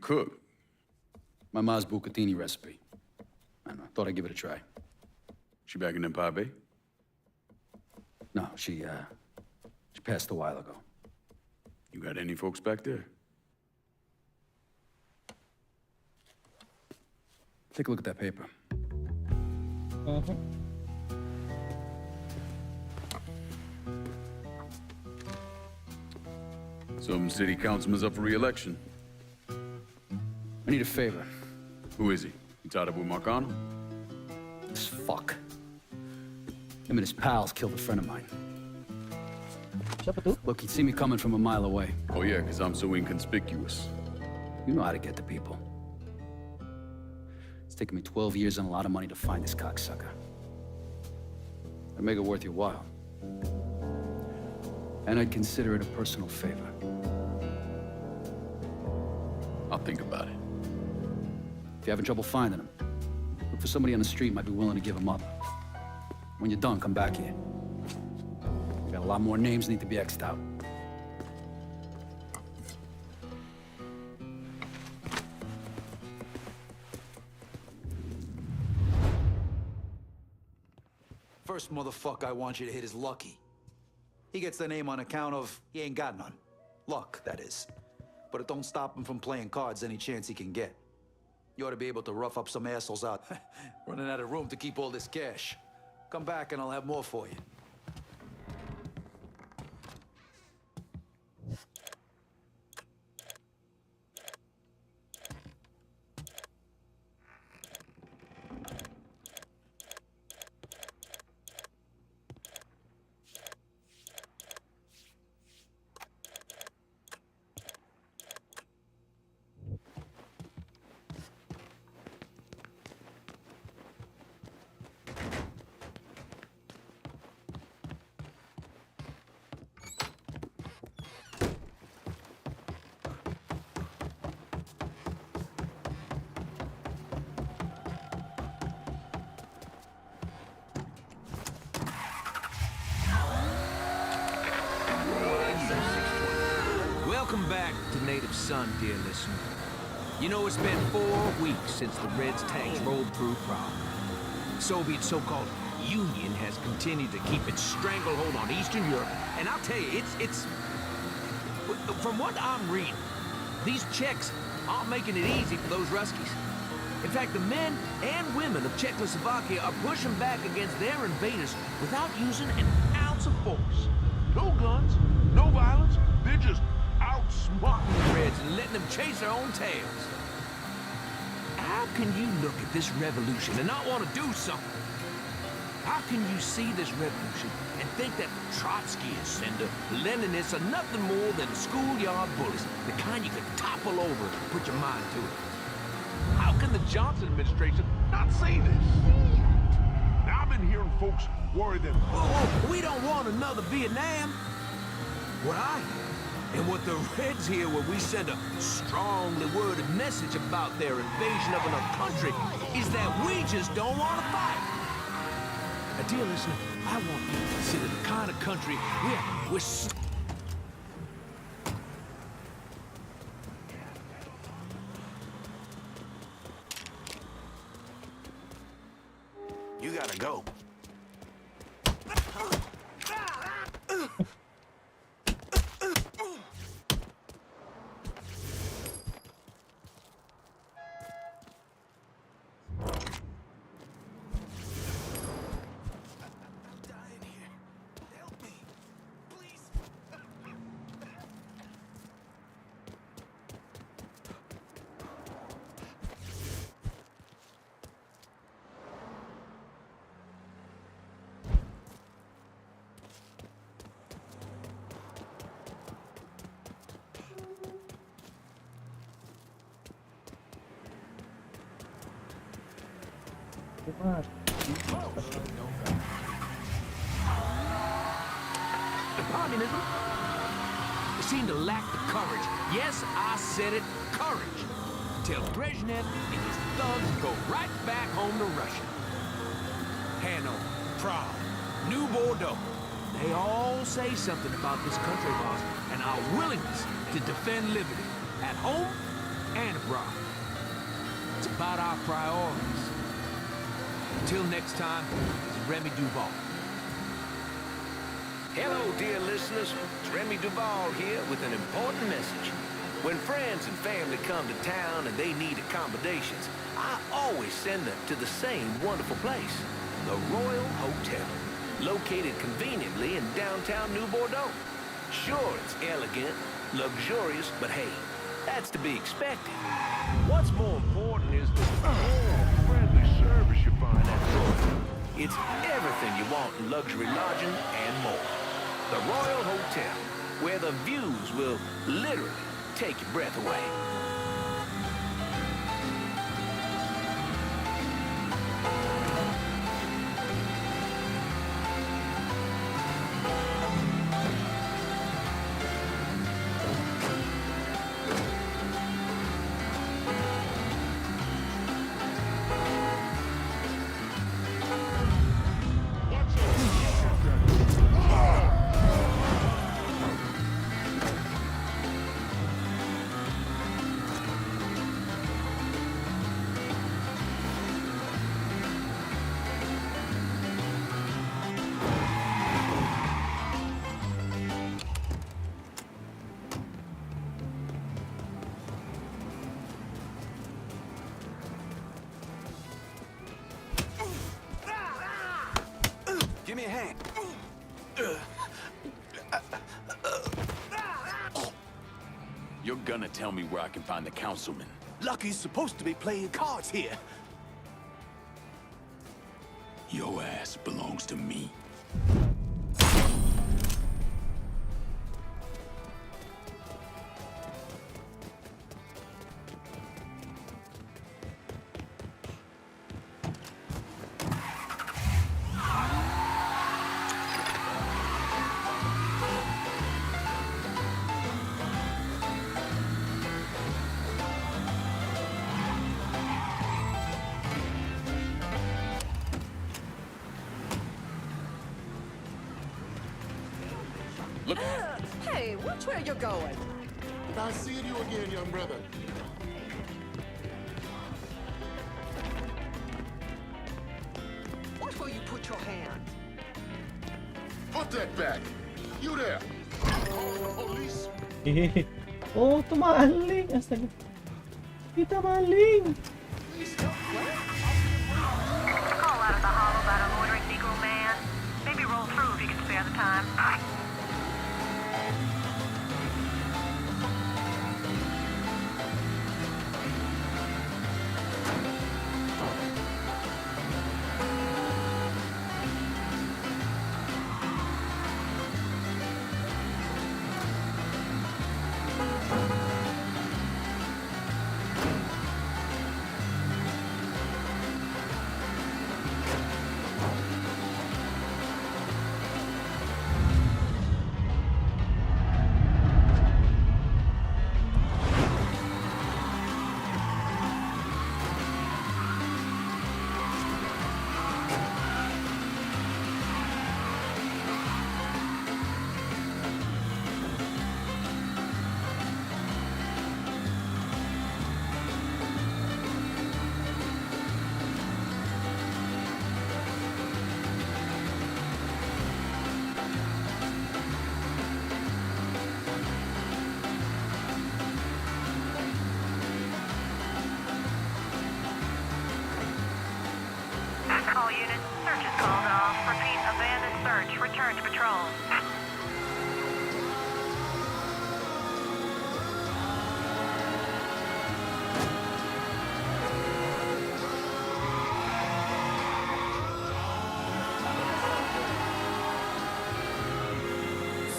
Speaker 7: Cook.
Speaker 15: My ma's bucatini recipe. I don't know, thought I'd give it a try.
Speaker 7: She back in Empire Bay?
Speaker 15: No, she passed a while ago.
Speaker 7: You got any folks back there?
Speaker 15: Take a look at that paper.
Speaker 7: Some city councilman's up for re-election.
Speaker 15: I need a favor.
Speaker 7: Who is he? You tied up with Marcano?
Speaker 15: This fuck. Him and his pals killed a friend of mine.
Speaker 1: Siapa tuh?
Speaker 15: Look, he'd see me coming from a mile away.
Speaker 7: Oh yeah, because I'm so inconspicuous.
Speaker 15: You know how to get to people. It's taken me 12 years and a lot of money to find this cocksucker. I'd make it worth your while. And I'd consider it a personal favor.
Speaker 7: I'll think about it.
Speaker 15: If you're having trouble finding him, look for somebody on the street who might be willing to give him up. When you're done, come back here. We got a lot more names need to be X'd out.
Speaker 9: First motherfucker I want you to hit is Lucky. He gets the name on account of he ain't got none. Luck, that is. But it don't stop him from playing cards any chance he can get. You ought to be able to rough up some assholes out. Running out of room to keep all this cash. Come back and I'll have more for you.
Speaker 22: Welcome back to Native Son, dear listener. You know, it's been 4 weeks since the Reds' tanks rolled through Prague. The Soviet so-called Union has continued to keep its stranglehold on Eastern Europe, and I'll tell you, it's... From what I'm reading, these Czechs aren't making it easy for those Ruskies. In fact, the men and women of Czechoslovakia are pushing back against their invaders without using an ounce of force.
Speaker 2: No guns, no violence, they're just
Speaker 22: outsmarting the Reds and letting them chase their own tails. How can you look at this revolution and not want to do something? How can you see this revolution and think that Trotskyists and the Leninists are nothing more than schoolyard bullies, the kind you could topple over and put your mind to it?
Speaker 2: How can the Johnson administration not say this? Now I've been hearing folks worry that...
Speaker 22: Oh, we don't want another Vietnam. What I hear, and what the Reds hear when we send a strongly worded message about their invasion of another country, is that we just don't want to fight. Now, dear listener, I want you to consider the kind of country we're
Speaker 10: You gotta go.
Speaker 22: The communism, they seem to lack the courage. Yes, I said it, courage. Tell Brezhnev and his thugs to go right back home to Russia. Hanover, Prague, New Bordeaux. They all say something about this country of ours and our willingness to defend liberty at home and abroad. It's about our priorities. Until next time, it's Remy Duval.
Speaker 23: Hello, dear listeners. It's Remy Duval here with an important message. When friends and family come to town and they need accommodations, I always send them to the same wonderful place, the Royal Hotel, located conveniently in downtown New Bordeaux. Sure, it's elegant, luxurious, but hey, that's to be expected. What's more important is the...
Speaker 19: you find at Royal. It's everything you want in luxury lodging and more. The Royal Hotel, where the views will literally take your breath away.
Speaker 8: Give me a hand.
Speaker 7: You're gonna tell me where I can find the councilman.
Speaker 8: Lucky's supposed to be playing cards here.
Speaker 7: Your ass belongs to me.
Speaker 4: Hey, watch where you're going.
Speaker 6: Nice seeing you again, young brother.
Speaker 4: Watch where you put your hand.
Speaker 6: Put that back. You there. Call the police.
Speaker 1: Oh, tumaling. Astaga. Kita maling.
Speaker 12: Call out of the hollow about a loitering Negro man. Maybe roll through if you can spare the time. All units, search is called off. Repeat, abandoned search. Return to patrol.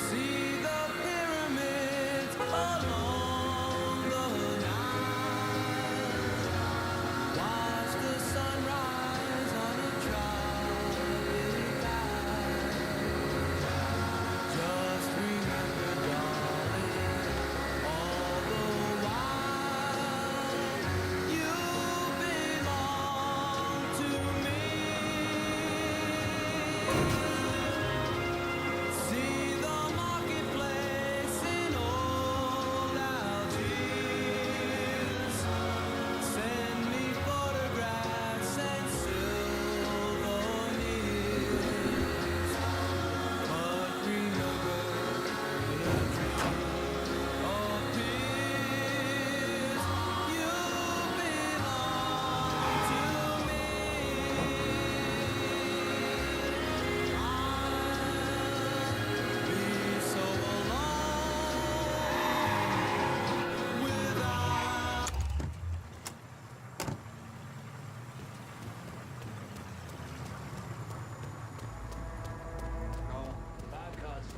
Speaker 13: See the pyramids along the Nile. Watch the sunrise on a tropic isle.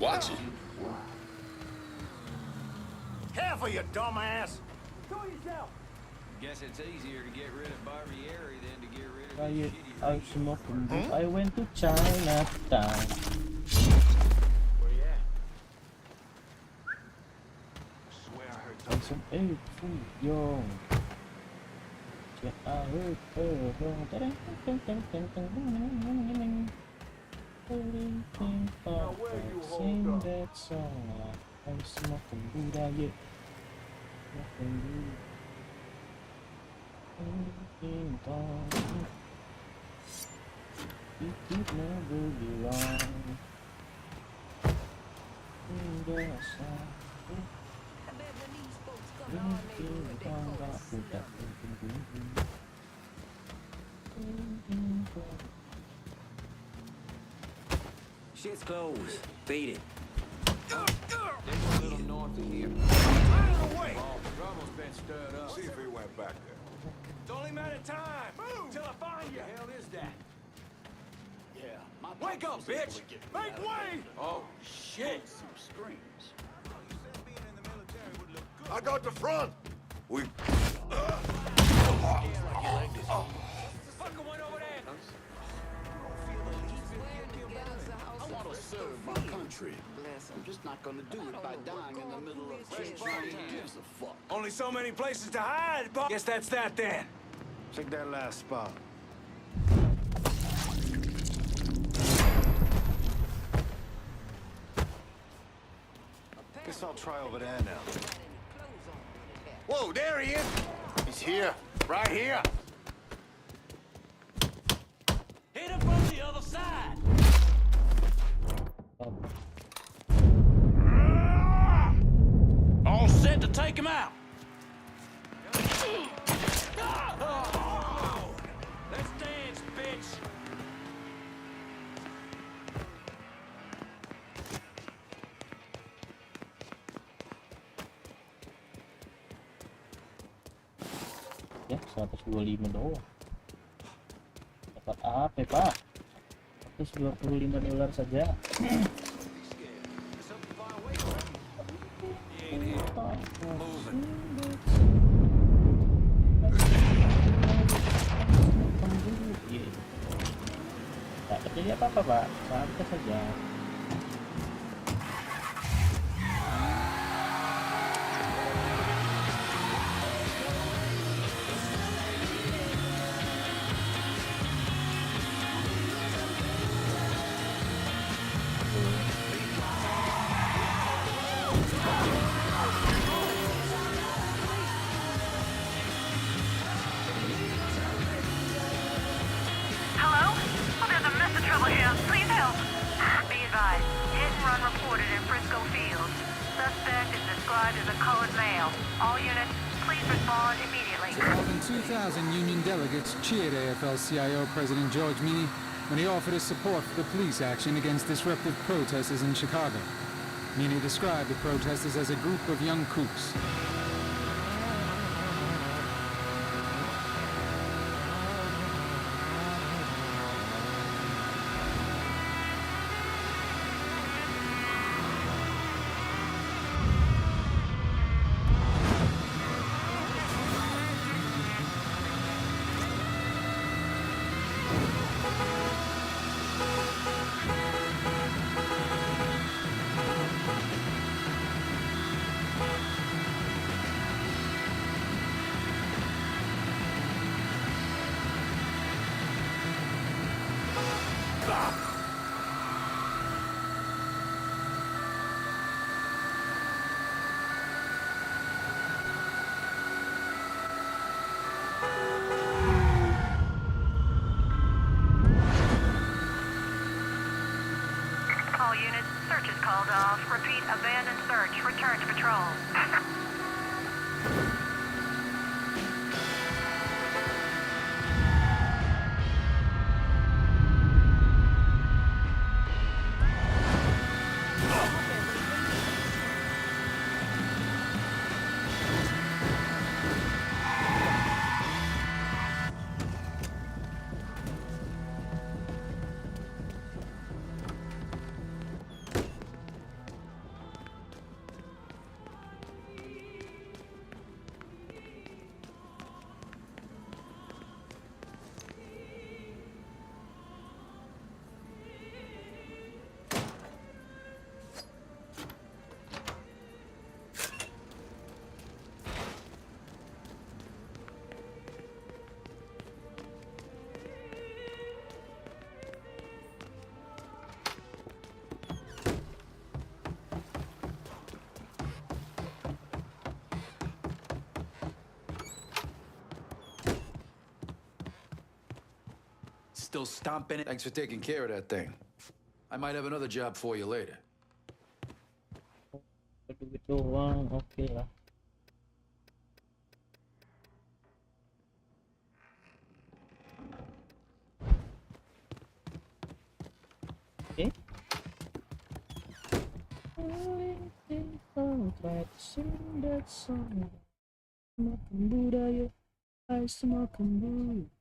Speaker 6: Watch it.
Speaker 8: Careful, you dumbass!
Speaker 3: Guess it's easier to get rid of Barbieri than to get rid of
Speaker 1: I went to Chinatown.
Speaker 8: Where you at? Swear I heard
Speaker 1: Some food, yo. Yeah, I heard sing that song. I'm smoking weed out here. Smoking weed. You keep my baby wrong.
Speaker 8: Shit's closed. Beat it.
Speaker 3: There's a little north of here.
Speaker 8: Away!
Speaker 3: Trouble's been stirred up.
Speaker 6: See if he went back there.
Speaker 8: It's only a matter of time. Move! Till I find you.
Speaker 3: The hell is that?
Speaker 8: Yeah. Wake up, bitch! Make way!
Speaker 3: Oh, shit! Some screams.
Speaker 6: I got the front. We.
Speaker 8: Fucker went over there.
Speaker 17: I want to serve my country. I'm just not gonna do it by dying in the middle of shit. Gives a fuck.
Speaker 8: Only so many places to hide, but guess that's that then.
Speaker 17: Check that last spot. Guess I'll try over there now.
Speaker 6: Whoa, there he is. He's here. Right here.
Speaker 8: Hit him from the other side.
Speaker 19: All set to take him out.
Speaker 8: Let's dance, bitch.
Speaker 1: Ya, 125 doang. Dapat apa, Pak? $125 saja. Tak terjadi apa-apa, Pak. Santai saja.
Speaker 12: Hello? Oh, there's a mess of trouble here. Please help. Be advised, hit and run reported in Frisco Fields. Suspect is described as a colored male. All units, please respond immediately.
Speaker 21: More than 2,000 union delegates cheered AFL-CIO President George Meany when he offered his support for the police action against disruptive protesters in Chicago. Meany described the protesters as a group of young kooks.
Speaker 12: All units, search is called off. Repeat, abandoned search. Return to patrol.
Speaker 9: still stomping it. Thanks for taking care of that thing. I might have another job for you later.
Speaker 1: Duit doang, oke lah. Oke. Semakin budaya, hai semakin budaya.